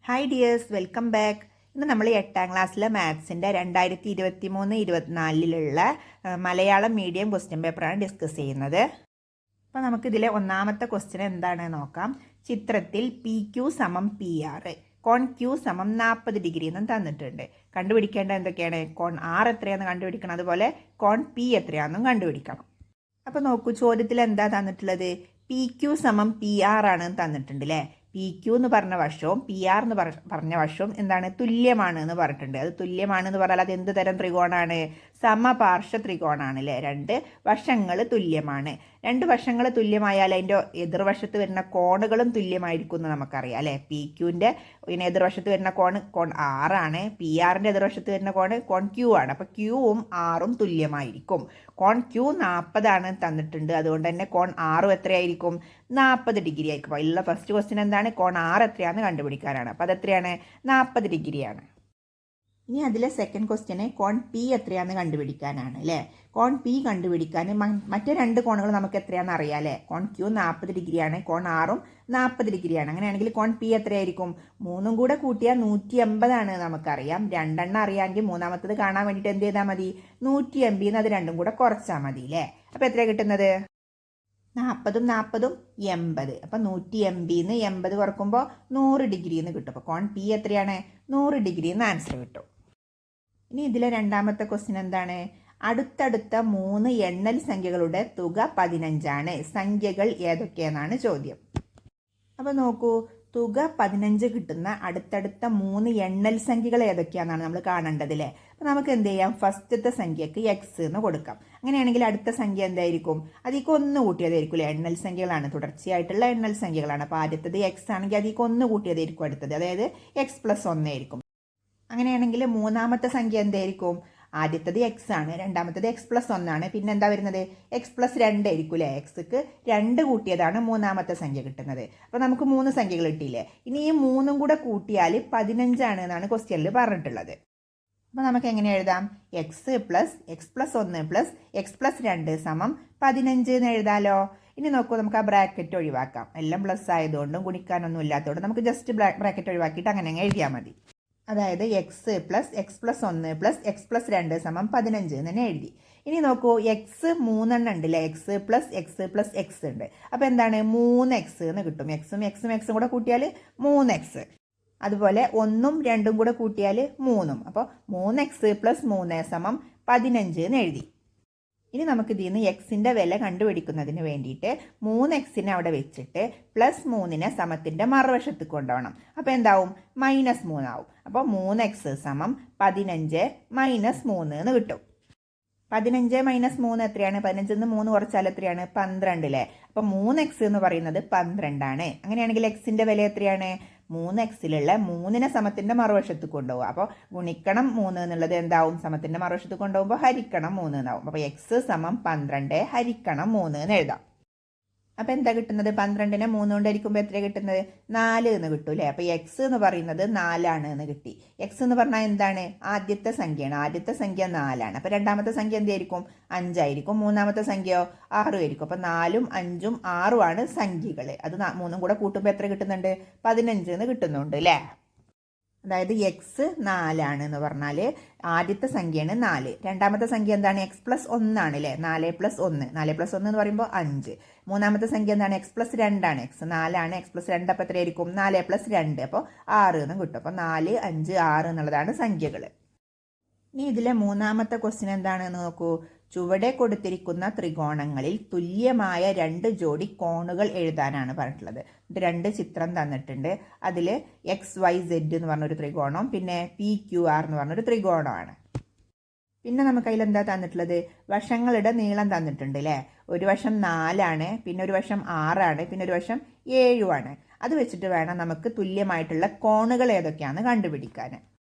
Hi dears, welcome back. ഇന്ന് നമ്മൾ 8ാം ക്ലാസ്സിലെ മാത്സിൻ്റെ 2023-24 മലയാളം മീഡിയം ക്വസ്റ്റ്യൻ പേപ്പറാണ് ഡിസ്കസ് ചെയ്യുന്നത്. അപ്പോൾ നമുക്കിതിലെ ഒന്നാമത്തെ ക്വസ്റ്റ്യൻ എന്താണെന്ന് നോക്കാം. ചിത്രത്തിൽ പി ക്യു സമം പി ആർ, കോൺ ക്യു സമം 40 ഡിഗ്രി എന്നും തന്നിട്ടുണ്ട്. കണ്ടുപിടിക്കേണ്ട എന്തൊക്കെയാണ്? കോൺ ആർ എത്രയാണെന്ന് കണ്ടുപിടിക്കണം, അതുപോലെ കോൺ പി എത്രയാണെന്നും കണ്ടുപിടിക്കണം. അപ്പോൾ നോക്കൂ, ചോദ്യത്തിൽ എന്താ തന്നിട്ടുള്ളത്? പി ക്യു സമം പി ആർ ആണ് തന്നിട്ടുണ്ട് അല്ലേ. പി ക്യു എന്ന് പറഞ്ഞ വശവും പി ആർ എന്ന് പറഞ്ഞ വശവും എന്താണ്? തുല്യമാണ് എന്ന് പറഞ്ഞിട്ടുണ്ട്. അത് തുല്യമാണെന്ന് പറഞ്ഞാൽ അത് എന്ത് തരം ത്രികോണാണ്? സമപാർശ്വ ത്രികോണാണ് അല്ലേ. രണ്ട് വശങ്ങൾ തുല്യമാണ്. രണ്ട് വശങ്ങൾ തുല്യമായാൽ അതിൻ്റെ എതിർവശത്ത് വരുന്ന കോണുകളും തുല്യമായിരിക്കും എന്ന് നമുക്കറിയാം അല്ലേ. പി ക്യുവിൻ്റെ എതിർവശത്ത് വരുന്ന കോൺ ആറാണ്, പി ആറിൻ്റെ എതിർവശത്ത് വരുന്ന കോൺ ക്യു ആണ്. അപ്പോൾ ക്യൂവും ആറും തുല്യമായിരിക്കും. കോൺ ക്യു 40 തന്നിട്ടുണ്ട്, അതുകൊണ്ട് തന്നെ കോൺ ആറും എത്രയായിരിക്കും? 40 ഡിഗ്രി ആയിരിക്കും. അപ്പോൾ അതിലുള്ള ഫസ്റ്റ് ക്വസ്റ്റ്യൻ എന്താണ്? കോൺ ആറ് എത്രയാണെന്ന് കണ്ടുപിടിക്കാനാണ്. അപ്പോൾ അതെത്രയാണ്? 40 ഡിഗ്രിയാണ്. ഇനി അതിലെ സെക്കൻഡ് ക്വസ്റ്റ്യന് കോൺ പി എത്രയാണെന്ന് കണ്ടുപിടിക്കാനാണ് അല്ലേ. കോൺ പി കണ്ടുപിടിക്കാൻ മറ്റേ രണ്ട് കോണുകൾ നമുക്ക് എത്രയാണെന്ന് അറിയാം അല്ലേ. കോൺ ക്യൂ 40 ഡിഗ്രിയാണ്, കോൺ ആറും 40 ഡിഗ്രിയാണ്. അങ്ങനെയാണെങ്കിൽ കോൺ പി എത്രയായിരിക്കും? മൂന്നും കൂടെ കൂട്ടിയാൽ 180 നമുക്കറിയാം. രണ്ടെണ്ണം അറിയാമെങ്കിൽ മൂന്നാമത്തത് കാണാൻ വേണ്ടിയിട്ട് എന്ത് ചെയ്താൽ മതി? 180 അത് രണ്ടും കൂടെ കുറച്ചാൽ മതി അല്ലേ. അപ്പോൾ എത്രയാണ് കിട്ടുന്നത്? 40ഉം 40ഉം 80. അപ്പം 180 80 കുറക്കുമ്പോൾ 100 ഡിഗ്രി എന്ന് കിട്ടും. അപ്പോൾ കോൺ പി എത്രയാണ്? 100 ഡിഗ്രി എന്ന് ആൻസർ കിട്ടും. ഇനി ഇതിലെ രണ്ടാമത്തെ ക്വസ്റ്റ്യൻ എന്താണ്? അടുത്തടുത്ത 3 എണ്ണൽ സംഖ്യകളുടെ തുക 15. സംഖ്യകൾ ഏതൊക്കെയെന്നാണ് ചോദ്യം. അപ്പോൾ നോക്കൂ, തുക 15 കിട്ടുന്ന അടുത്തടുത്ത 3 എണ്ണൽ സംഖ്യകൾ ഏതൊക്കെയാണെന്നാണ് നമ്മൾ കാണേണ്ടത് അല്ലേ. അപ്പോൾ നമുക്ക് എന്ത് ചെയ്യാം? ഫസ്റ്റത്തെ സംഖ്യക്ക് എക്സ് എന്ന് കൊടുക്കാം. അങ്ങനെയാണെങ്കിൽ അടുത്ത സംഖ്യ എന്തായിരിക്കും? അതിലേക്ക് 1 കൂട്ടിയതായിരിക്കും അല്ലേ. എണ്ണൽ സംഖ്യകളാണ്, തുടർച്ചയായിട്ടുള്ള എണ്ണൽ സംഖ്യകളാണ്. അപ്പോൾ ആദ്യത്തത് എക്സ് ആണെങ്കിൽ അതിലേക്ക് 1 കൂട്ടിയതായിരിക്കും അടുത്തത്, അതായത് എക്സ് പ്ലസ് 1 ആയിരിക്കും. അങ്ങനെയാണെങ്കിൽ മൂന്നാമത്തെ സംഖ്യ എന്തായിരിക്കും? ആദ്യത്തത് എക്സ് ആണ്, രണ്ടാമത്തത് എക്സ് പ്ലസ് 1 ആണ്, പിന്നെ എന്താ വരുന്നത്? എക്സ് പ്ലസ് 2 ആയിരിക്കും അല്ലേ. എക്സ്ക്ക് 2 കൂട്ടിയതാണ് മൂന്നാമത്തെ സംഖ്യ കിട്ടുന്നത്. അപ്പോൾ നമുക്ക് 3 സംഖ്യകൾ കിട്ടിയില്ലേ. ഇനി ഈ 3ഉം കൂടെ കൂട്ടിയാൽ 15 എന്നാണ് ക്വസ്റ്റ്യനിൽ പറഞ്ഞിട്ടുള്ളത്. അപ്പോൾ നമുക്ക് എങ്ങനെ എഴുതാം? X plus X plus 1 plus X plus 2 സമം 15 എന്ന് എഴുതാലോ. ഇനി നോക്കൂ, നമുക്ക് ആ ബ്രാക്കറ്റ് ഒഴിവാക്കാം. എല്ലാം പ്ലസ് ആയതുകൊണ്ടും ഗുണിക്കാനൊന്നും ഇല്ലാത്തതുകൊണ്ടും നമുക്ക് ജസ്റ്റ് ബ്രാക്കറ്റ് ഒഴിവാക്കിയിട്ട് അങ്ങനെ എഴുതിയാൽ മതി. അതായത് X plus X plus 1 plus X plus 2 സമം 15 എന്ന് തന്നെ എഴുതി. ഇനി നോക്കൂ, എക്സ് 3 ഉണ്ട് അല്ലേ. എക്സ് പ്ലസ് എക്സ് ഉണ്ട്. അപ്പോൾ എന്താണ്? 3x എന്ന് കിട്ടും. എക്സും കൂടെ കൂട്ടിയാൽ 3x. അതുപോലെ 1ഉം 2ഉം കൂടെ കൂട്ടിയാൽ 3ഉം. അപ്പോൾ 3x പ്ലസ് 3 സമം 15 എന്ന് എഴുതി. ഇനി നമുക്ക് ഇതിൽ നിന്ന് എക്സിൻ്റെ വില കണ്ടുപിടിക്കുന്നതിന് വേണ്ടിയിട്ട് 3x അവിടെ വെച്ചിട്ട് പ്ലസ് 3 സമത്തിൻ്റെ മറുവശത്ത് കൊണ്ടുപോകണം. അപ്പോൾ എന്താവും? -3 ആവും. അപ്പോൾ 3x സമം 15 - 3 എന്ന് കിട്ടും. 15 - 3 എത്രയാണ്? 15 നിന്ന് 3 കുറച്ചാൽ എത്രയാണ്? 12 അല്ലേ. അപ്പോൾ 3x എന്ന് പറയുന്നത് 12 ആണ്. അങ്ങനെയാണെങ്കിൽ എക്സിൻ്റെ വില എത്രയാണ്? 3xലുള്ള 3 സമത്തിൻ്റെ മറുവശത്ത് കൊണ്ടുപോകുക. അപ്പോൾ ഗുണിക്കണം 3 എന്നുള്ളത് എന്താവും? സമത്തിൻ്റെ മറുവശത്ത് കൊണ്ടുപോകുമ്പോൾ ഹരിക്കണം 3 എന്നാവും. അപ്പോൾ എക്സ് സമം 12 ഹരിക്കണം 3 എന്ന് എഴുതാം. അപ്പോൾ എന്താ കിട്ടുന്നത്? 12നെ 3 കൊണ്ട് ഹരിക്കുമ്പോൾ എത്ര കിട്ടുന്നത്? 4 എന്ന് കിട്ടും അല്ലേ. അപ്പോൾ എക്സ് എന്ന് പറയുന്നത് 4 എന്ന് കിട്ടി. എക്സ് എന്ന് പറഞ്ഞാൽ എന്താണ്? ആദ്യത്തെ സംഖ്യയാണ്. ആദ്യത്തെ സംഖ്യ 4. അപ്പോൾ രണ്ടാമത്തെ സംഖ്യ എന്തായിരിക്കും? 5 ആയിരിക്കും. മൂന്നാമത്തെ സംഖ്യയോ 6 ആയിരിക്കും. അപ്പോൾ 4ഉം 5ഉം 6ഉമാണ് സംഖ്യകൾ. അത് 3ഉം കൂടെ കൂട്ടുമ്പോൾ എത്ര കിട്ടുന്നുണ്ട്? 15 എന്ന് കിട്ടുന്നുണ്ട് അല്ലേ. അതായത് എക്സ് 4 എന്ന് പറഞ്ഞാൽ ആദ്യത്തെ സംഖ്യയാണ് 4. രണ്ടാമത്തെ സംഖ്യ എന്താണ്? എക്സ് പ്ലസ് 1 ആണ് അല്ലേ. 4 + 1 എന്ന് പറയുമ്പോൾ 5. മൂന്നാമത്തെ സംഖ്യ എന്താണ്? എക്സ് പ്ലസ് 2 ആണ്. എക്സ് 4 ആണ്, എക്സ് പ്ലസ് 2 അപ്പോൾ എത്രയായിരിക്കും? 4 + 2 അപ്പോൾ 6 എന്ന് കിട്ടും. അപ്പോൾ 4, 5, 6 എന്നുള്ളതാണ് സംഖ്യകൾ. ഇനി ഇതിലെ മൂന്നാമത്തെ ക്വസ്റ്റ്യൻ എന്താണെന്ന് നോക്കൂ. ചുവടെ കൊടുത്തിരിക്കുന്ന ത്രികോണങ്ങളിൽ തുല്യമായ 2 ജോഡി കോണുകൾ എഴുതാനാണ് പറഞ്ഞിട്ടുള്ളത്. 2 ചിത്രം തന്നിട്ടുണ്ട്. അതിൽ XYZ എന്ന് പറഞ്ഞൊരു ത്രികോണം, പിന്നെ PQR എന്ന് പറഞ്ഞൊരു ത്രികോണമാണ്. പിന്നെ നമുക്ക് അതിൽ എന്താ തന്നിട്ടുള്ളത്? വശങ്ങളുടെ നീളം തന്നിട്ടുണ്ട് അല്ലേ. ഒരു വശം 4 പിന്നെ ഒരു വശം 6 പിന്നെ ഒരു വശം 7 അത് വെച്ചിട്ട് വേണം നമുക്ക് തുല്യമായിട്ടുള്ള കോണുകൾ ഏതൊക്കെയാണെന്ന് കണ്ടുപിടിക്കാൻ.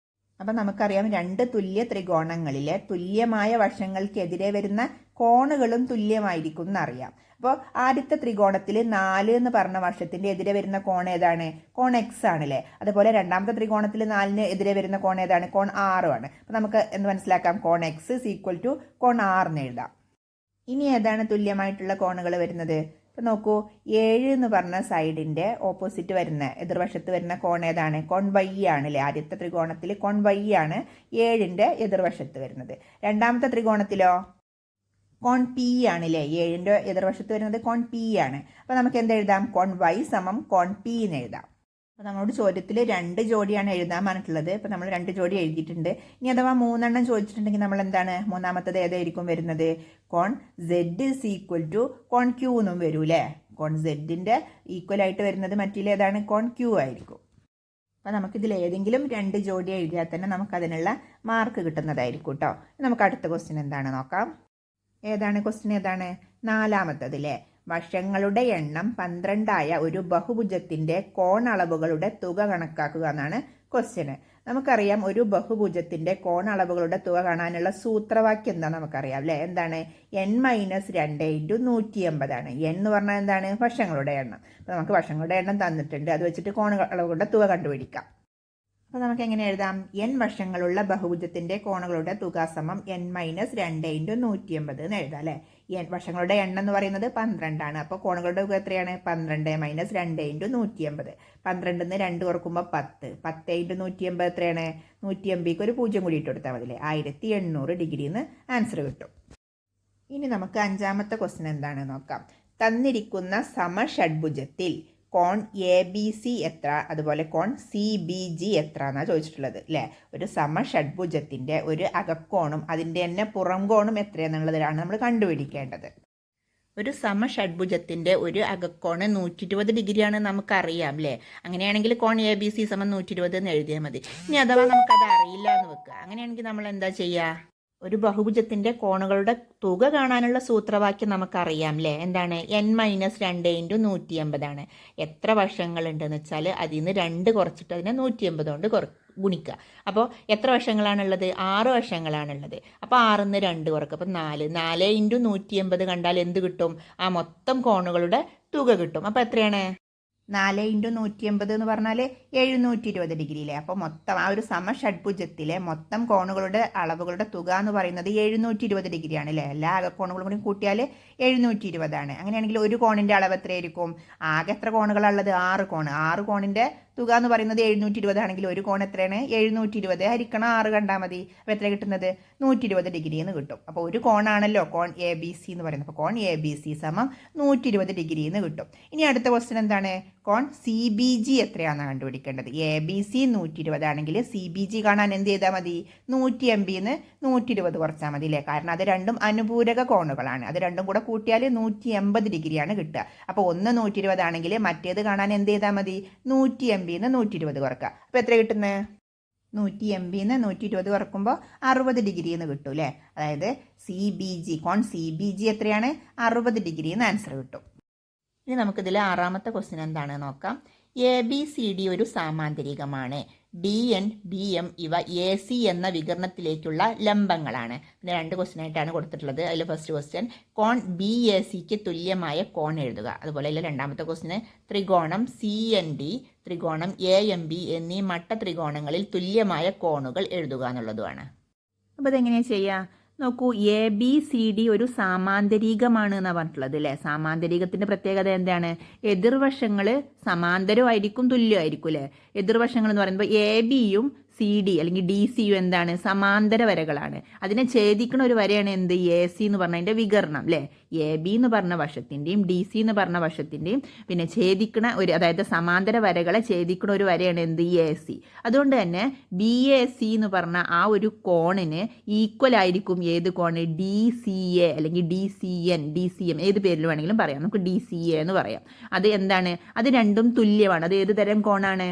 അപ്പം നമുക്കറിയാം, 2 തുല്യ ത്രികോണങ്ങളിലെ തുല്യമായ വശങ്ങൾക്കെതിരെ വരുന്ന കോണുകളും തുല്യമായിരിക്കും എന്നറിയാം. അപ്പോൾ ആദ്യത്തെ ത്രികോണത്തിൽ 4 എന്ന് പറഞ്ഞ വശത്തിൻ്റെ എതിരെ വരുന്ന കോൺ ഏതാണ്? കോൺ എക്സ് ആണല്ലേ. അതുപോലെ രണ്ടാമത്തെ ത്രികോണത്തിൽ 4-ന് എതിരെ വരുന്ന കോൺ ഏതാണ്? കോൺ 6 ആണ്. അപ്പോൾ നമുക്ക് എന്ത് മനസ്സിലാക്കാം? കോൺ എക്സ് = കോൺ 6 എന്ന് എഴുതാം. ഇനി ഏതാണ് തുല്യമായിട്ടുള്ള കോണുകൾ വരുന്നത്? ഇപ്പം നോക്കൂ 7 എന്ന് പറഞ്ഞ സൈഡിൻ്റെ ഓപ്പോസിറ്റ് വരുന്ന എതിർവശത്ത് വരുന്ന കോൺ ഏതാണ്? കോൺ വൈ ആണ് അല്ലേ? ആദ്യത്തെ ത്രികോണത്തിൽ കോൺ വൈ ആണ് 7ൻ്റെ എതിർവശത്ത് വരുന്നത്. രണ്ടാമത്തെ ത്രികോണത്തിലോ കോൺ പി ആണ് അല്ലേ? 7ൻ്റെ എതിർവശത്ത് വരുന്നത് കോൺ പി ആണ്. അപ്പോൾ നമുക്ക് എന്തെഴുതാം? കോൺ വൈ സമം കോൺ പി എന്ന് എഴുതാം. അപ്പോൾ നമ്മളോട് ചോദ്യത്തിൽ 2 ജോഡിയാണ് എഴുതാൻ പറഞ്ഞിട്ടുള്ളത്. ഇപ്പോൾ നമ്മൾ 2 ജോഡി എഴുതിയിട്ടുണ്ട്. ഇനി അഥവാ 3 ചോദിച്ചിട്ടുണ്ടെങ്കിൽ നമ്മൾ എന്താണ് മൂന്നാമത്തത് ഏതായിരിക്കും വരുന്നത്? കോൺ സെഡ് ഇസ് ഈക്വൽ ടു കോൺ ക്യൂ എന്നും വരൂ അല്ലേ? കോൺ സെഡിൻ്റെ ഈക്വൽ ആയിട്ട് വരുന്നത് മറ്റേതാണ് കോൺ ക്യൂ ആയിരിക്കും. അപ്പോൾ നമുക്കിതിൽ ഏതെങ്കിലും 2 ജോഡി എഴുതിയാൽ തന്നെ നമുക്കതിനുള്ള മാർക്ക് കിട്ടുന്നതായിരിക്കും കേട്ടോ. നമുക്ക് അടുത്ത ക്വസ്റ്റ്യൻ എന്താണ് നോക്കാം. ഏതാണ് ക്വസ്റ്റ്യൻ? ഏതാണ്? 4-മത്തത് അല്ലേ? വശങ്ങളുടെ എണ്ണം 12 ഒരു ബഹുഭുജത്തിന്റെ കോണളവുകളുടെ തുക കണക്കാക്കുക എന്നാണ് ക്വസ്റ്റ്യന്. നമുക്കറിയാം ഒരു ബഹുഭുജത്തിന്റെ കോണളവുകളുടെ തുക കാണാനുള്ള സൂത്രവാക്യം എന്താ നമുക്കറിയാം അല്ലേ? എന്താണ്? n-2 × 180 ആണ്. n എന്ന് പറഞ്ഞാൽ എന്താണ്? വശങ്ങളുടെ എണ്ണം. അപ്പോൾ നമുക്ക് വശങ്ങളുടെ എണ്ണം തന്നിട്ടുണ്ട്, അത് വെച്ചിട്ട് കോണളവുകളുടെ തുക കണ്ടുപിടിക്കാം. അപ്പോൾ നമുക്ക് എങ്ങനെ എഴുതാം? n വശങ്ങളുള്ള ബഹുഭുജത്തിന്റെ കോണുകളുടെ തുക സമം n-2 × 180 എന്ന് എഴുതാം അല്ലേ? വശങ്ങളുടെ എണ്ണം എന്ന് പറയുന്നത് 12 ആണ്. അപ്പോൾ കോണുകളുടെ തുക എത്രയാണ്? 12 - 2 × 180. 12ന്ന് 2 കുറക്കുമ്പോൾ 10. 10 × 180 എത്രയാണ്? 180ക്ക് ഒരു 0 കൂടി ഇട്ട് കൊടുത്താൽ മതി അല്ലേ? 1800 ഡിഗ്രിന്ന് ആൻസർ കിട്ടും. ഇനി നമുക്ക് 5-മത്തെ ക്വസ്റ്റ്യൻ എന്താണ് നോക്കാം. തന്നിരിക്കുന്ന സമഷഡ്ഭുജത്തിൽ കോൺ എ ബി സി എത്ര, അതുപോലെ കോൺ സി ബി ജി എത്ര എന്നാണ് ചോദിച്ചിട്ടുള്ളത് അല്ലേ? ഒരു സമഷഡ്ഭുജത്തിൻ്റെ ഒരു അകക്കോണും അതിൻ്റെ തന്നെ പുറം കോണും എത്രയെന്നുള്ളതിലാണ് നമ്മൾ കണ്ടുപിടിക്കേണ്ടത്. ഒരു സമഷഡ്ഭുജത്തിൻ്റെ ഒരു അകക്കോണ് 120 ഡിഗ്രിയാണ് നമുക്കറിയാം അല്ലേ? അങ്ങനെയാണെങ്കിൽ കോൺ എ ബി സി സമം 120 എന്ന് എഴുതിയാൽ മതി. ഇനി അഥവാ നമുക്കത് അറിയില്ല എന്ന് വെക്കുക. അങ്ങനെയാണെങ്കിൽ നമ്മൾ എന്താ ചെയ്യുക? ഒരു ബഹുഭുജത്തിന്റെ കോണുകളുടെ തുക കാണാനുള്ള സൂത്രവാക്യം നമുക്കറിയാം അല്ലേ? എന്താണ്? n-2 × 180 ആണ്. എത്ര വശങ്ങളുണ്ടെന്ന് വെച്ചാൽ അതിൽ നിന്ന് 2 കുറച്ചിട്ട് അതിനെ 180 കൊണ്ട് ഗുണിക്കുക. അപ്പോൾ എത്ര വശങ്ങളാണുള്ളത്? 6 വശങ്ങളാണുള്ളത്. അപ്പോൾ 6ന്ന് 2 കുറക്കുക. അപ്പോൾ 4 × 180 കണ്ടാൽ എന്ത് കിട്ടും? ആ മൊത്തം കോണുകളുടെ തുക കിട്ടും. അപ്പോൾ എത്രയാണ്? 4 × 180 എന്ന് പറഞ്ഞാൽ 720 ഡിഗ്രിയിലെ. അപ്പോൾ മൊത്തം ആ ഒരു സമഷഡ്ഭുജത്തിലെ മൊത്തം കോണുകളുടെ അളവുകളുടെ തുക എന്ന് പറയുന്നത് 720 ഡിഗ്രിയാണ് അല്ലേ? എല്ലാ കോണുകളും കൂടി കൂട്ടിയാൽ 720 ആണ്. അങ്ങനെയാണെങ്കിൽ ഒരു കോണിൻ്റെ അളവ് എത്രയായിരിക്കും? ആകെ എത്ര കോണുകളുള്ളത്? 6 കോണ്. 6 കോണിൻ്റെ തുക എന്ന് പറയുന്നത് 720 ആണെങ്കിൽ ഒരു കോൺ എത്രയാണ്? 720 ഹരിക്കണം 6 കണ്ടാൽ മതി. അപ്പോൾ എത്ര കിട്ടുന്നത്? 120 ഡിഗ്രി എന്ന് കിട്ടും. അപ്പോൾ ഒരു കോണാണല്ലോ കോൺ എ ബി സി എന്ന് പറയുന്നത്. അപ്പോൾ കോൺ എ ബി സി സമം 120 ഡിഗ്രി എന്ന് കിട്ടും. ഇനി അടുത്ത ക്വസ്റ്റ്യൻ എന്താണ്? കോൺ സി ബി ജി എത്രയാണെന്ന് കണ്ടുപിടിക്കേണ്ടത്. എ ബി സി 120 ആണെങ്കിൽ സി ബി ജി കാണാൻ എന്ത് ചെയ്താൽ മതി? 180ന്ന് 120 കുറച്ചാൽ മതി അല്ലേ? കാരണം അത് രണ്ടും അനുപൂരക കോണുകളാണ്. അത് രണ്ടും കൂടെ കൂട്ടിയാൽ 180 ഡിഗ്രിയാണ് കിട്ടുക. അപ്പോൾ ഒന്ന് 120 ആണെങ്കിൽ മറ്റേത് കാണാൻ എന്ത് ചെയ്താൽ മതി? 180ന്ന് 120 കുറക്കുക. അപ്പോൾ എത്ര കിട്ടുന്നത്? 180ന്ന് 120 കുറക്കുമ്പോൾ 60 ഡിഗ്രി എന്ന് കിട്ടും അല്ലേ? അതായത് സി ബി ജി കോൺ സി ബി ജി എത്രയാണ്? 60 ഡിഗ്രി എന്ന് ആൻസർ കിട്ടും. ഇനി നമുക്കിതിൽ 6-മത്തെ ക്വസ്റ്റ്യൻ എന്താണ് നോക്കാം. എ ബി സി ഡി ഒരു സാമാന്തരികമാണ്. ഡി എൻ ബി എം ഇവ എ സി എന്ന വികരണത്തിലേക്കുള്ള ലംബങ്ങളാണ്. പിന്നെ 2 ക്വസ്റ്റ്യൻ ആയിട്ടാണ് കൊടുത്തിട്ടുള്ളത്. അതിൽ ഫസ്റ്റ് ക്വസ്റ്റ്യൻ കോൺ ബി എ സിക്ക് തുല്യമായ കോൺ എഴുതുക. അതുപോലെ അതിൽ 2-മത്തെ ക്വസ്റ്റ്യന് ത്രികോണം സി എൻ ഡി, ത്രികോണം എ എം ബി എന്നീ മട്ട ത്രികോണങ്ങളിൽ തുല്യമായ കോണുകൾ എഴുതുക എന്നുള്ളതുമാണ്. അപ്പോൾ ഇതെങ്ങനെയാണ് ചെയ്യുക? നോക്കൂ, എ ബി സി ഡി ഒരു സാമാന്തരികമാണ് എന്നാണ് പറഞ്ഞിട്ടുള്ളത് അല്ലേ? സാമാന്തരികത്തിൻ്റെ പ്രത്യേകത എന്താണ്? എതിർവശങ്ങൾ സമാന്തരമായിരിക്കും, തുല്യമായിരിക്കും അല്ലേ? എതിർവശങ്ങൾ എന്ന് പറയുമ്പോൾ എ ബിയും സി ഡി അല്ലെങ്കിൽ ഡി സിയും എന്താണ്? സമാന്തര വരകളാണ്. അതിനെ ഛേദിക്കുന്ന ഒരു വരയാണ് എന്ത്? എ സി എന്ന് പറഞ്ഞ അതിൻ്റെ വികരണം അല്ലേ? എ ബി എന്ന് പറഞ്ഞ വശത്തിൻ്റെയും ഡി സി എന്ന് പറഞ്ഞ വശത്തിൻ്റെയും പിന്നെ ഛേദിക്കുന്ന ഒരു, അതായത് സമാന്തര വരകളെ ഛേദിക്കുന്ന ഒരു വരയാണ് എന്ത്? A C. അതുകൊണ്ട് തന്നെ ബി എ സി എന്ന് പറഞ്ഞ ആ ഒരു കോണിന് ഈക്വൽ ആയിരിക്കും ഏത് കോണ്? ഡി സി എ അല്ലെങ്കിൽ D C N, D C M, ഏത് പേരിൽ വേണമെങ്കിലും പറയാം. നമുക്ക് ഡി സി എ എന്ന് പറയാം. അത് എന്താണ്? അത് രണ്ടും തുല്യമാണ്. അത് ഏത് തരം കോണാണ്?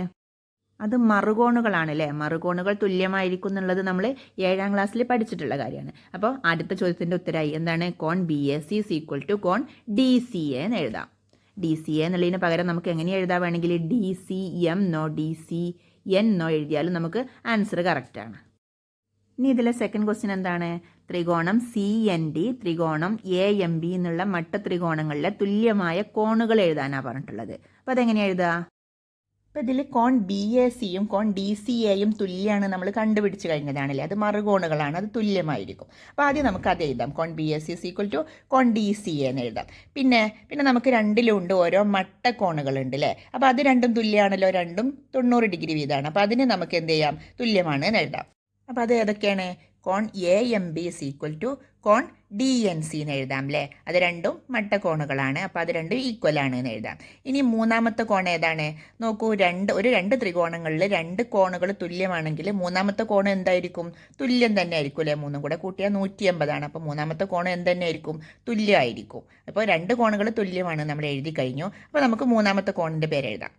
അത് മറുകോണുകളാണ് അല്ലേ? മറുകോണുകൾ തുല്യമായിരിക്കും എന്നുള്ളത് നമ്മൾ 7ാം ക്ലാസ്സിൽ പഠിച്ചിട്ടുള്ള കാര്യമാണ്. അപ്പോൾ ആദ്യത്തെ ചോദ്യത്തിൻ്റെ ഉത്തരമായി എന്താണ്? കോൺ B A C is equal to കോൺ ഡി സി എ എന്ന് എഴുതാം. ഡി സി എ എന്നുള്ളതിന് പകരം നമുക്ക് എങ്ങനെ എഴുതാൻ വേണമെങ്കിൽ ഡി സി എം എന്നോ ഡി സി എൻ എന്നോ എഴുതിയാലും നമുക്ക് ആൻസർ കറക്റ്റാണ്. ഇനി ഇതിലെ സെക്കൻഡ് ക്വസ്റ്റ്യൻ എന്താണ്? ത്രികോണം സി എൻ ഡി, ത്രികോണം എ എം ബി എന്നുള്ള മട്ട ത്രികോണങ്ങളിലെ തുല്യമായ കോണുകൾ എഴുതാനാണ് പറഞ്ഞിട്ടുള്ളത്. അപ്പോൾ അതെങ്ങനെ എഴുതുക? അപ്പോൾ ഇതിൽ കോൺ ബി എ സിയും കോൺ ഡി സി എയും തുല്യമാണ് നമ്മൾ കണ്ടുപിടിച്ച് കഴിഞ്ഞതാണല്ലേ. അത് മറുകോണുകളാണ്, അത് തുല്യമായിരിക്കും. അപ്പോൾ ആദ്യം നമുക്ക് അത് എഴുതാം. കോൺ B A C is equal to കോൺ ഡി സി എന്ന് എഴുതാം. പിന്നെ നമുക്ക് രണ്ടിലുണ്ട് ഓരോ മട്ടക്കോണുകളുണ്ട് അല്ലേ. അപ്പോൾ അത് രണ്ടും തുല്യമാണല്ലോ, രണ്ടും 90 ഡിഗ്രി വീതമാണ്. അപ്പോൾ അതിന് നമുക്ക് എന്ത് ചെയ്യാം, തുല്യമാണ് എന്ന് എഴുതാം. അപ്പോൾ അത് ഏതൊക്കെയാണ്? കോൺ A M B is equal to കോൺ ഡി എൻ സി എന്ന് എഴുതാം അല്ലേ. അത് രണ്ടും മട്ടക്കോണുകളാണ്, അപ്പോൾ അത് രണ്ടും ഈക്വൽ ആണ് എന്ന് എഴുതാം. ഇനി മൂന്നാമത്തെ കോൺ ഏതാണ്? നോക്കൂ, രണ്ട് ത്രികോണങ്ങളിൽ രണ്ട് കോണുകൾ തുല്യമാണെങ്കിൽ മൂന്നാമത്തെ കോൺ എന്തായിരിക്കും? തുല്യം തന്നെ ആയിരിക്കും അല്ലേ. മൂന്നും കൂടെ കൂട്ടിയാൽ 180 അപ്പോൾ മൂന്നാമത്തെ കോൺ എന്ത് തന്നെ ആയിരിക്കും? തുല്യമായിരിക്കും. അപ്പോൾ രണ്ട് കോണുകൾ തുല്യമാണ് നമ്മൾ എഴുതി കഴിഞ്ഞു. അപ്പോൾ നമുക്ക് മൂന്നാമത്തെ കോണിൻ്റെ പേര് എഴുതാം.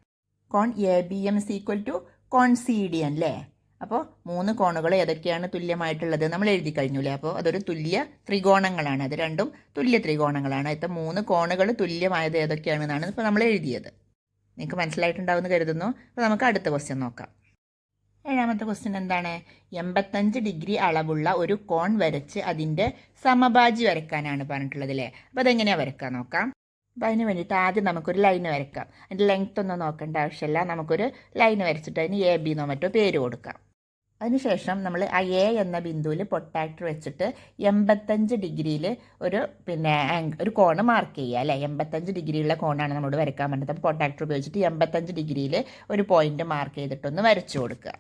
കോൺ A B M is equal to കോൺ സി ഡി എൻ അല്ലേ. അപ്പോൾ മൂന്ന് കോണുകൾ ഏതൊക്കെയാണ് തുല്യമായിട്ടുള്ളത് നമ്മൾ എഴുതി കഴിഞ്ഞു അല്ലേ. അപ്പോൾ അതൊരു തുല്യ ത്രികോണങ്ങളാണ്, അത് രണ്ടും തുല്യ ത്രികോണങ്ങളാണ്. ഇപ്പം മൂന്ന് കോണുകൾ തുല്യമായത് ഏതൊക്കെയാണെന്നാണ് ഇപ്പോൾ നമ്മൾ എഴുതിയത്. നിങ്ങൾക്ക് മനസ്സിലായിട്ടുണ്ടാവുമെന്ന് കരുതുന്നു. അപ്പോൾ നമുക്ക് അടുത്ത ക്വസ്റ്റ്യൻ നോക്കാം. ഏഴാമത്തെ ക്വസ്റ്റ്യൻ എന്താണ്? 85 ഡിഗ്രി അളവുള്ള ഒരു കോൺ വരച്ച് അതിൻ്റെ സമഭാജി വരയ്ക്കാനാണ് പറഞ്ഞിട്ടുള്ളത് അല്ലേ. അപ്പോൾ അതെങ്ങനെയാണ് വരയ്ക്കാൻ നോക്കാം. അപ്പോൾ അതിന് വേണ്ടിയിട്ട് ആദ്യം നമുക്കൊരു ലൈൻ വരയ്ക്കാം. അതിൻ്റെ ലെങ്ത് ഒന്നും നോക്കേണ്ട ആവശ്യമില്ല. നമുക്കൊരു ലൈൻ വരച്ചിട്ട് അതിന് എ ബി എന്നോ മറ്റോ പേര് കൊടുക്കാം. അതിനുശേഷം നമ്മൾ ആ എ എന്ന ബിന്ദുവിൽ പൊട്ടാക്ടർ വെച്ചിട്ട് 85 ഡിഗ്രിയിൽ ഒരു കോണ് മാർക്ക് ചെയ്യുക അല്ലേ. 85 ഡിഗ്രിയുള്ള കോണാണ് നമ്മളോട് വരയ്ക്കാൻ പറ്റുന്നത്. അപ്പോൾ പൊട്ടാക്ടർ ഉപയോഗിച്ചിട്ട് 85 ഡിഗ്രിയിൽ ഒരു പോയിന്റ് മാർക്ക് ചെയ്തിട്ടൊന്ന് വരച്ചു കൊടുക്കുക.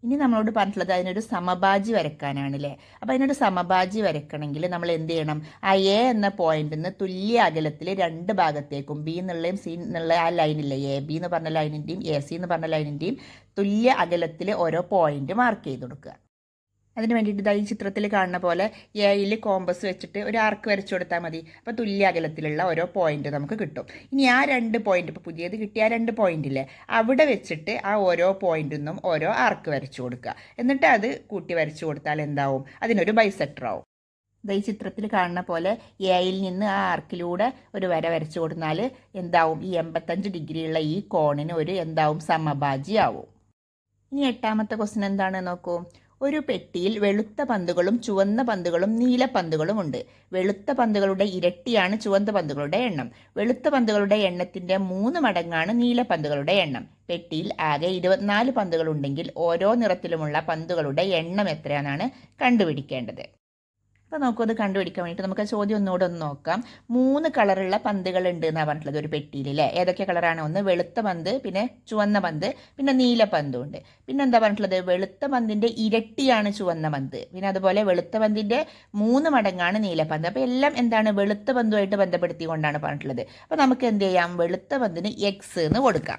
ഇനി നമ്മളോട് പറഞ്ഞിട്ടുള്ളത് അതിനൊരു സമഭാജി വരയ്ക്കാനാണ് അല്ലേ. അപ്പോൾ അതിനൊരു സമഭാജി വരയ്ക്കണമെങ്കിൽ നമ്മൾ എന്ത് ചെയ്യണം? ആ എ എന്ന പോയിന്റിൽ നിന്ന് തുല്യ അകലത്തിൽ രണ്ട് ഭാഗത്തേക്കും ബി എന്നുള്ളതും സി എന്നുള്ള ആ ലൈനില്ലേ, എ ബി എന്ന് പറഞ്ഞ ലൈനിൻ്റെയും എ സി എന്ന് പറഞ്ഞ ലൈനിൻ്റെയും തുല്യ അകലത്തിൽ ഓരോ പോയിന്റ് മാർക്ക് ചെയ്ത് കൊടുക്കുക. അതിന് വേണ്ടിയിട്ട് ഈ ചിത്രത്തിൽ കാണുന്ന പോലെ എയിൽ കോമ്പസ് വെച്ചിട്ട് ഒരു ആർക്ക് വരച്ചു കൊടുത്താൽ മതി. അപ്പോൾ തുല്യ അകലത്തിലുള്ള ഓരോ പോയിന്റ് നമുക്ക് കിട്ടും. ഇനി ആ രണ്ട് പോയിന്റ്, ഇപ്പോൾ പുതിയത് കിട്ടിയ ആ രണ്ട് പോയിന്റില്ലേ, അവിടെ വെച്ചിട്ട് ആ ഓരോ പോയിന്റിൽ നിന്നും ഓരോ ആർക്ക് വരച്ചു കൊടുക്കുക. എന്നിട്ട് അത് കൂട്ടി വരച്ചു കൊടുത്താൽ എന്താവും? അതിനൊരു ബൈസെക്ടർ ആവും. ഈ ചിത്രത്തിൽ കാണുന്ന പോലെ എയിൽ നിന്ന് ആ ആർക്കിലൂടെ ഒരു വര വരച്ചു കൊടുത്താൽ എന്താവും? ഈ 85 ഡിഗ്രിയുള്ള ഈ കോണിന് ഒരു എന്താവും? സമഭാജി ആവും. ഇനി എട്ടാമത്തെ ക്വസ്റ്റ്യൻ എന്താണ് നോക്കൂ. ഒരു പെട്ടിയിൽ വെളുത്ത പന്തുകളും ചുവന്ന പന്തുകളും നീല പന്തുകളും ഉണ്ട്. വെളുത്ത പന്തുകളുടെ ഇരട്ടിയാണ് ചുവന്ന പന്തുകളുടെ എണ്ണം. വെളുത്ത പന്തുകളുടെ എണ്ണത്തിൻ്റെ 3 മടങ്ങാണ് നീല പന്തുകളുടെ എണ്ണം. പെട്ടിയിൽ ആകെ 24 പന്തുകൾ ഉണ്ടെങ്കിൽ ഓരോ നിറത്തിലുമുള്ള പന്തുകളുടെ എണ്ണം എത്രയാണെന്നാണ് കണ്ടുപിടിക്കേണ്ടത്. അപ്പോൾ നോക്കൂ, അത് കണ്ടുപിടിക്കാൻ വേണ്ടിയിട്ട് നമുക്ക് ആ ചോദ്യം ഒന്നുകൂടെ ഒന്ന് നോക്കാം. 3 കളറുള്ള പന്തുകൾ ഉണ്ട് എന്നാണ് പറഞ്ഞിട്ടുള്ളത് ഒരു പെട്ടിയിൽ അല്ലേ. ഏതൊക്കെ കളറാണ്? ഒന്ന് വെളുത്ത പന്ത്, പിന്നെ ചുവന്ന പന്ത്, പിന്നെ നീല പന്തും ഉണ്ട്. പിന്നെ എന്താ പറഞ്ഞിട്ടുള്ളത്? വെളുത്ത പന്തിൻ്റെ ഇരട്ടിയാണ് ചുവന്ന പന്ത്, പിന്നെ അതുപോലെ വെളുത്ത പന്തിൻ്റെ 3 മടങ്ങാണ് നീല പന്ത്. അപ്പോൾ എല്ലാം എന്താണ്? വെളുത്ത പന്തുമായിട്ട് ബന്ധപ്പെടുത്തിക്കൊണ്ടാണ് പറഞ്ഞിട്ടുള്ളത്. അപ്പോൾ നമുക്ക് എന്ത് ചെയ്യാം? വെളുത്ത പന്തിന് എക്സ് എന്ന് കൊടുക്കാം.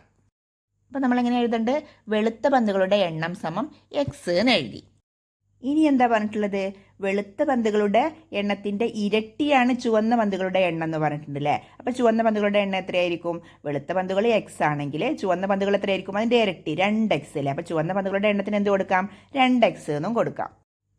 അപ്പോൾ നമ്മളെങ്ങനെ എഴുതേണ്ടത്? വെളുത്ത പന്തുകളുടെ എണ്ണം സമം എക്സ് എന്ന് എഴുതി. ഇനി എന്താ പറഞ്ഞിട്ടുള്ളത്? വെളുത്ത പന്തുകളുടെ എണ്ണത്തിൻ്റെ ഇരട്ടിയാണ് ചുവന്ന പന്തുകളുടെ എണ്ണം എന്ന് പറഞ്ഞിട്ടുണ്ട് അല്ലേ. അപ്പോൾ ചുവന്ന പന്തുകളുടെ എണ്ണം എത്രയായിരിക്കും? വെളുത്ത പന്തുകൾ എക്സ് ആണെങ്കിൽ ചുവന്ന പന്തുകൾ എത്രയായിരിക്കും? അതിൻ്റെ ഇരട്ടി 2x അല്ലേ. അപ്പോൾ ചുവന്ന പന്തുകളുടെ എണ്ണത്തിന് എന്ത് കൊടുക്കാം? 2x എന്നും കൊടുക്കാം.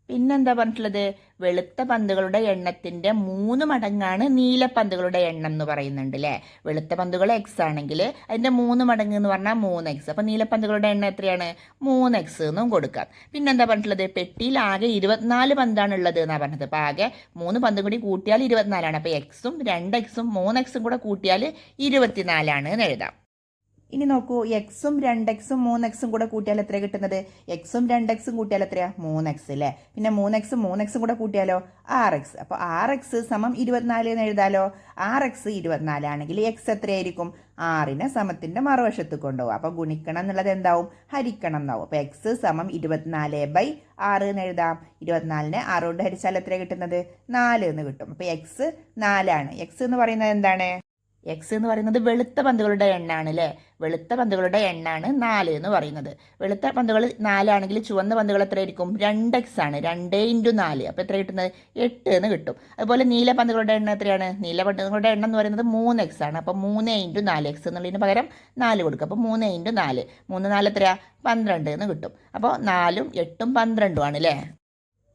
പിന്നെന്താ പറഞ്ഞിട്ടുള്ളത്? വെളുത്ത പന്തുകളുടെ എണ്ണത്തിൻ്റെ 3 മടങ്ങാണ് നീല പന്തുകളുടെ എണ്ണം എന്ന് പറയുന്നുണ്ട് അല്ലേ. വെളുത്ത പന്തുകൾ എക്സ് ആണെങ്കിൽ അതിൻ്റെ 3 മടങ്ങ് എന്ന് പറഞ്ഞാൽ 3x. അപ്പോൾ നീലപ്പന്തുകളുടെ എണ്ണം എത്രയാണ്? 3x എന്നും കൊടുക്കാം. പിന്നെന്താ പറഞ്ഞിട്ടുള്ളത്? പെട്ടിയിൽ ആകെ 24 പന്താണ് ഉള്ളത് എന്നാണ് പറഞ്ഞത്. അപ്പോൾ ആകെ 3 പന്തും കൂടി കൂട്ടിയാൽ 24 ആണ്. അപ്പോൾ എക്സും 2xും 3xും കൂടെ കൂട്ടിയാൽ 24 എന്ന് എഴുതാം. ഇനി നോക്കൂ, എക്സും 2xും 3xും കൂടെ കൂട്ടിയാൽ എത്ര കിട്ടുന്നത്? എക്സും 2xും കൂട്ടിയാൽ എത്രയാ? 3x അല്ലേ. പിന്നെ 3xും 3xും കൂടെ കൂട്ടിയാലോ? 6x. അപ്പോൾ 6x സമം 24 എന്ന് എഴുതാലോ. 6x 24 ആണെങ്കിൽ എക്സ് എത്രയായിരിക്കും? 6നെ സമത്തിൻ്റെ മറുവശത്ത് കൊണ്ടുപോകും. അപ്പോൾ ഗുണിക്കണം എന്നുള്ളത് എന്താവും? ഹരിക്കണം എന്നാവും. അപ്പോൾ എക്സ് സമം 24/6 എന്ന് എഴുതാം. 24നെ 6 കൊണ്ട് ഹരിച്ചാൽ എത്ര കിട്ടുന്നത്? 4 എന്ന് കിട്ടും. അപ്പോൾ എക്സ് 4 എക്സ് എന്ന് പറയുന്നത് എന്താണ്? എക്സ് എന്ന് പറയുന്നത് വെളുത്ത പന്തുകളുടെ എണ്ണാണ് അല്ലേ. വെളുത്ത പന്തുകളുടെ എണ്ണാണ് 4 എന്ന് പറയുന്നത്. വെളുത്ത പന്തുകൾ 4 ആണെങ്കിൽ ചുവന്ന പന്തുകൾ എത്രയായിരിക്കും? 2x ആണ്. 2 × 4 അപ്പോൾ എത്ര കിട്ടുന്നത്? 8 എന്ന് കിട്ടും. അതുപോലെ നീല പന്തുകളുടെ എണ്ണം എത്രയാണ്? നീല പന്തുകളുടെ എണ്ണം എന്ന് പറയുന്നത് 3x ആണ്. അപ്പോൾ 3 × 4x എന്നുള്ളതിന് പകരം 4 കൊടുക്കും. അപ്പോൾ 3 × 4 3 4 എത്രയാ? 12 എന്ന് കിട്ടും. അപ്പോൾ 4ഉം 8ഉം 12ഉം ആണ് അല്ലേ.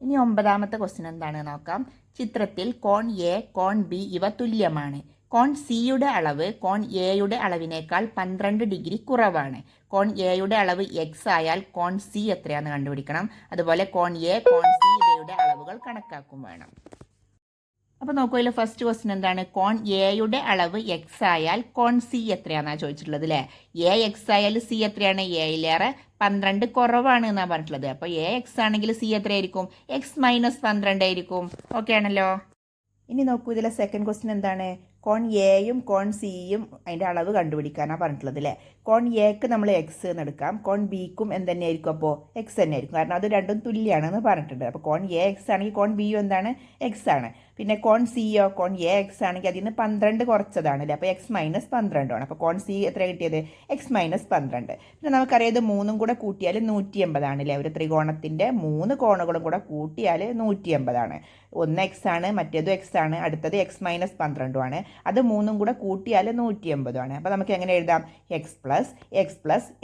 ഇനി 9ാമത്തെ ക്വസ്റ്റ്യൻ എന്താണ് നോക്കാം. ചിത്രത്തിൽ കോൺ എ, കോൺ ബി ഇവ തുല്യമാണ്. കോൺ സിയുടെ അളവ് കോൺ എയുടെ അളവിനേക്കാൾ 12 ഡിഗ്രി കുറവാണ്. കോൺ എയുടെ അളവ് എക്സ് ആയാൽ കോൺ സി എത്രയാണെന്ന് കണ്ടുപിടിക്കണം. അതുപോലെ കോൺ എ, കോൺ സി ഇവയുടെ അളവുകൾ കണക്കാക്കും വേണം. അപ്പോൾ നോക്കൂ, അതിൽ ഫസ്റ്റ് ക്വസ്റ്റ്യൻ എന്താണ്? കോൺ എയുടെ അളവ് എക്സ് ആയാൽ കോൺ സി എത്രയാണെന്നാണ് ചോദിച്ചിട്ടുള്ളത് അല്ലേ. എ എക്സ് ആയാൽ സി എത്രയാണ്? എയിലേറെ 12 കുറവാണ് എന്നാണ് പറഞ്ഞിട്ടുള്ളത്. അപ്പോൾ എ എക്സ് ആണെങ്കിൽ സി എത്രയായിരിക്കും? എക്സ് മൈനസ് 12 ആയിരിക്കും. ഓക്കെ ആണല്ലോ. ഇനി നോക്കൂ, ഇതിലെ സെക്കൻഡ് ക്വസ്റ്റ്യൻ എന്താണ്? കോൺ എയും കോൺ സിയും അതിൻ്റെ അളവ് കണ്ടുപിടിക്കാനാണ് പറഞ്ഞിട്ടുള്ളത് അല്ലേ. കോൺ എക്ക് നമ്മൾ എക്സ് എന്ന് എടുക്കാം, കോൺ ബിക്കും എന്ത് തന്നെയായിരിക്കും? അപ്പോൾ എക്സ് തന്നെയായിരിക്കും, കാരണം അത് രണ്ടും തുല്യമാണെന്ന് പറഞ്ഞിട്ടുണ്ട്. അപ്പോൾ കോൺ എ എക്സ് ആണെങ്കിൽ കോൺ ബിയും എന്താണ്? എക്സ് ആണ്. പിന്നെ കോൺ സിയോ കോൺ എ എക്സ് ആണെങ്കിൽ അതിൽ നിന്ന് 12 കുറച്ചതാണ് അല്ലേ. അപ്പോൾ എക്സ് മൈനസ് 12 ആണ്. അപ്പോൾ കോൺ സി എത്ര കിട്ടിയത്? X minus 12. പിന്നെ നമുക്കറിയാം ഇത് മൂന്നും കൂടെ കൂട്ടിയാൽ 180 ആണല്ലേ. ഒരു ത്രികോണത്തിൻ്റെ 3 കോണുകളും കൂടെ കൂട്ടിയാൽ 180 ആണ്. ഒന്ന് എക്സ് ആണ്, മറ്റേതും എക്സ് ആണ്, അടുത്തത് എക്സ് മൈനസ് 12 ആണ്. അത് മൂന്നും കൂടെ കൂട്ടിയാൽ 180 ആണ്. അപ്പോൾ നമുക്ക് എങ്ങനെ എഴുതാം? എക്സ് പ്ലസ്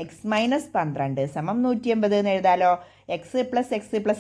എക്സ് മൈനസ് 12 സമം 180 എന്ന് എഴുതാലോ. എക്സ് പ്ലസ്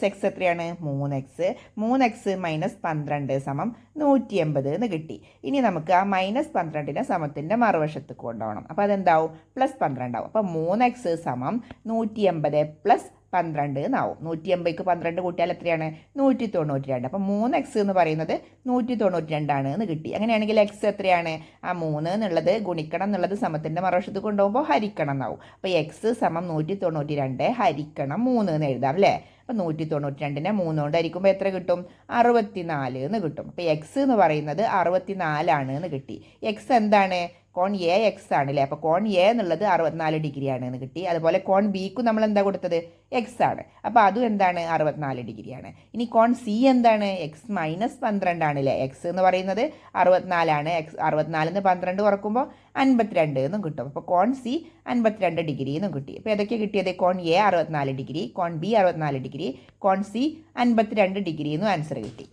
എക്സ് എത്രയാണ്? 3x മൈനസ് 12 സമം 180 എന്ന് കിട്ടി. ഇനി നമുക്ക് ആ മൈനസ് 12നെ സമത്തിൻ്റെ മറുവശത്ത് കൊണ്ടുപോകണം. അപ്പോൾ അതെന്താവും? പ്ലസ് 12 ആവും. അപ്പോൾ 3x സമം 180 പ്ലസ് 12 എന്നാവും. 180ക്ക് 12 കൂട്ടിയാൽ എത്രയാണ്? 192. അപ്പം 3x എന്ന് പറയുന്നത് 192 എന്ന് കിട്ടി. അങ്ങനെയാണെങ്കിൽ എക്സ് എത്രയാണ്? ആ 3 എന്നുള്ളത് ഗുണിക്കണം എന്നുള്ളത് സമത്തിൻ്റെ മറുവശത്ത് കൊണ്ടുപോകുമ്പോൾ ഹരിക്കണം എന്നാവും. അപ്പോൾ എക്സ് സമം 192 ഹരിക്കണം 3 എന്ന് എഴുതാം അല്ലേ. അപ്പോൾ 192നെ 3 കൊണ്ട് ഹരിക്കുമ്പോൾ എത്ര കിട്ടും? 64 എന്ന് കിട്ടും. അപ്പോൾ എക്സ് എന്ന് പറയുന്നത് 64 എന്ന് കിട്ടി. എക്സ് എന്താണ്? കോൺ എ എക്സ് ആണല്ലേ. അപ്പോൾ കോൺ എ എന്നുള്ളത് 64 ഡിഗ്രിയാണ് എന്ന് കിട്ടി. അതുപോലെ കോൺ ബിക്കും നമ്മൾ എന്താ കൊടുത്തത്? എക്സ് ആണ്. അപ്പോൾ അതും എന്താണ്? 64 ഡിഗ്രിയാണ്. ഇനി കോൺ സി എന്താണ്? എക്സ് മൈനസ് 12 ആണല്ലേ. എക്സ് എന്ന് പറയുന്നത് 64 ആണ്. എക്സ് 64 12 കുറക്കുമ്പോൾ 52 എന്നും കിട്ടും. അപ്പോൾ കോൺ സി 52 ഡിഗ്രി എന്നും കിട്ടി. അപ്പോൾ ഏതൊക്കെ കിട്ടിയത്? കോൺ എ 64 ഡിഗ്രി, കോൺ ബി 64 ഡിഗ്രി, കോൺ സി 52 ഡിഗ്രി എന്നും ആൻസർ കിട്ടി.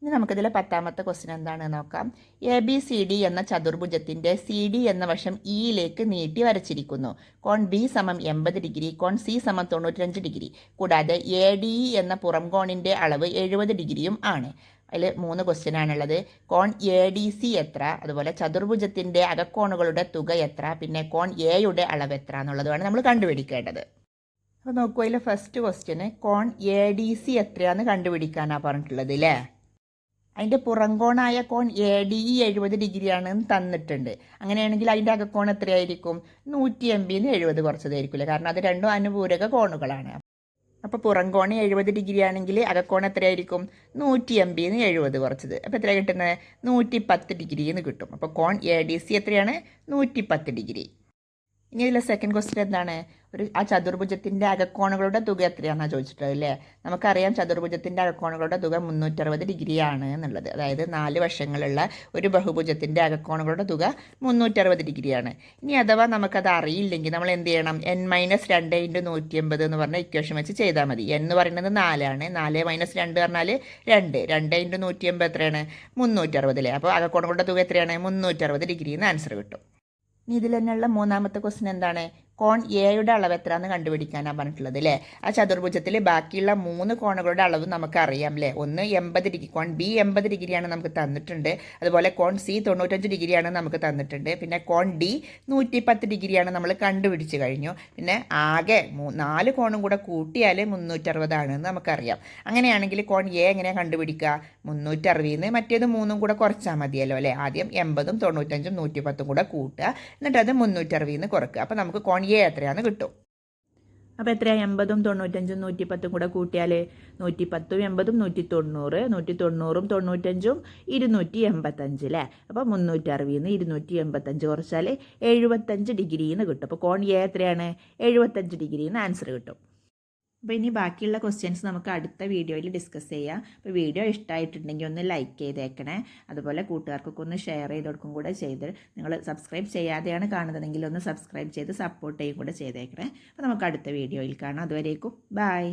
ഇനി നമുക്കിതിൽ 10ാമത്തെ ക്വസ്റ്റ്യൻ എന്താണെന്ന് നോക്കാം. എ ബി സി ഡി എന്ന ചതുർഭുജത്തിൻ്റെ സി ഡി എന്ന വശം ഇയിലേക്ക് നീട്ടി വരച്ചിരിക്കുന്നു. കോൺ ബി സമം 80 ഡിഗ്രി, കോൺ സി സമം 95 ഡിഗ്രി. കൂടാതെ എ ഡി എന്ന പുറം കോണിൻ്റെ അളവ് 70 ഡിഗ്രിയും ആണ്. അതിൽ 3 ക്വസ്റ്റ്യൻ ആണുള്ളത്. കോൺ എ ഡി സി എത്ര, അതുപോലെ ചതുർഭുജത്തിൻ്റെ അകക്കോണുകളുടെ തുക എത്ര, പിന്നെ കോൺ എയുടെ അളവ് എത്ര എന്നുള്ളതാണ് നമ്മൾ കണ്ടുപിടിക്കേണ്ടത്. അപ്പോൾ നോക്കൂ, അതിൽ ഫസ്റ്റ് ക്വസ്റ്റ്യന് കോൺ എ ഡി സി എത്രയാണെന്ന് കണ്ടുപിടിക്കാനാണ് പറഞ്ഞിട്ടുള്ളത് അല്ലേ. അതിൻ്റെ പുറംകോണായ കോൺ എ ഡി 70 ഡിഗ്രിയാണെന്ന് തന്നിട്ടുണ്ട്. അങ്ങനെയാണെങ്കിൽ അതിൻ്റെ അകക്കോൺ എത്രയായിരിക്കും? 180 70 കുറച്ചതായിരിക്കും അല്ലേ, കാരണം അത് രണ്ടും അനുപൂരക കോണുകളാണ്. അപ്പോൾ പുറംകോണ് 70 ഡിഗ്രി ആണെങ്കിൽ അകക്കോൺ എത്രയായിരിക്കും? 180 70 കുറച്ചത്. അപ്പോൾ എത്ര കിട്ടുന്നത്? 110 ഡിഗ്രി എന്ന് കിട്ടും. അപ്പോൾ കോൺ എ ഡി സി എത്രയാണ്? 110 ഡിഗ്രി. ഇനി ഇതിലെ സെക്കൻഡ് ക്വസ്റ്റ്യൻ എന്താണ്? ആ ചതുർഭുജത്തിൻ്റെ അകക്കോണുകളുടെ തുക എത്രയാണെന്നാണ് ചോദിച്ചിട്ടുള്ളത് അല്ലേ. നമുക്കറിയാം ചതുർഭുജത്തിൻ്റെ അകക്കോണുകളുടെ തുക 360 ഡിഗ്രിയാണ് എന്നുള്ളത്. അതായത് 4 വശങ്ങളുള്ള ഒരു ബഹുഭുജത്തിൻ്റെ അകക്കോണുകളുടെ തുക 360 ഡിഗ്രിയാണ്. ഇനി അഥവാ നമുക്കത് അറിയില്ലെങ്കിൽ നമ്മൾ എന്ത് ചെയ്യണം? n - 2 × 180 എന്ന് പറഞ്ഞ ഇക്വേഷൻ വെച്ച് ചെയ്താൽ മതി. n എന്ന് പറയുന്നത് 4 ആണ്. 4 - 2 പറഞ്ഞാൽ 2. 2 × 180 എത്രയാണ്? 360 അല്ലേ. അപ്പോൾ അകക്കോണുകളുടെ തുക എത്രയാണ്? 360 ഡിഗ്രി എന്ന് ആൻസർ കിട്ടും. ഇനി ഇതിൽ തന്നെയുള്ള 3ാമത്തെ ക്വസ്റ്റ്യൻ എന്താണ്? കോൺ എയുടെ അളവ് എത്രയാണെന്ന് കണ്ടുപിടിക്കാനാണ് പറഞ്ഞിട്ടുള്ളത് അല്ലേ. ആ ചതുർഭുജത്തിൽ ബാക്കിയുള്ള 3 കോണുകളുടെ അളവ് നമുക്കറിയാം അല്ലേ. ഒന്ന് 80 ഡിഗ്രി, കോൺ ബി 80 ഡിഗ്രിയാണ് നമുക്ക് തന്നിട്ടുണ്ട്. അതുപോലെ കോൺ സി 95 ഡിഗ്രിയാണ് നമുക്ക് തന്നിട്ടുണ്ട്. പിന്നെ കോൺ ഡി 110 ഡിഗ്രിയാണ് നമ്മൾ കണ്ടുപിടിച്ച് കഴിഞ്ഞു. പിന്നെ ആകെ 4 കോണും കൂടെ കൂട്ടിയാൽ 360 ആണെന്ന് നമുക്കറിയാം. അങ്ങനെയാണെങ്കിൽ കോൺ എ എങ്ങനെയാണ് കണ്ടുപിടിക്കുക? 360 മറ്റേത് 3 കൂടെ കുറച്ചാൽ മതിയല്ലോ അല്ലേ. ആദ്യം 80ഉം 95ഉം 110ഉം കൂടെ കൂട്ടുക, എന്നിട്ട് അത് 360 കുറക്കുക. അപ്പോൾ നമുക്ക് കോൺ എ എത്രയാണെന്ന് കിട്ടും. അപ്പോൾ എത്രയാണ്? 80ഉം 95ഉം 110ഉം കൂടെ കൂട്ടിയാൽ 110ഉം 80ഉം 190, 190ഉം 95ഉം 285 അല്ലേ. അപ്പോൾ 360 285 കുറച്ചാൽ 75 ഡിഗ്രി എന്ന് കിട്ടും. അപ്പോൾ കോൺ എ എത്രയാണ്? 75 ഡിഗ്രി എന്ന് ആൻസർ കിട്ടും. അപ്പോൾ ഇനി ബാക്കിയുള്ള ക്വസ്റ്റ്യൻസ് നമുക്ക് അടുത്ത വീഡിയോയിൽ ഡിസ്കസ് ചെയ്യാം. അപ്പോൾ വീഡിയോ ഇഷ്ടമായിട്ടുണ്ടെങ്കിൽ ഒന്ന് ലൈക്ക് ചെയ്തേക്കണേ. അതുപോലെ കൂട്ടുകാർക്കൊക്കെ ഒന്ന് ഷെയർ ചെയ്ത് കൊടുക്കും കൂടെ ചെയ്ത്, നിങ്ങൾ സബ്സ്ക്രൈബ് ചെയ്യാതെയാണ് കാണുന്നതെങ്കിൽ ഒന്ന് സബ്സ്ക്രൈബ് ചെയ്ത് സപ്പോർട്ട് ചെയ്യും കൂടെ ചെയ്തേക്കണേ. അപ്പോൾ നമുക്ക് അടുത്ത വീഡിയോയിൽ കാണാം. അതുവരേക്കും ബൈ.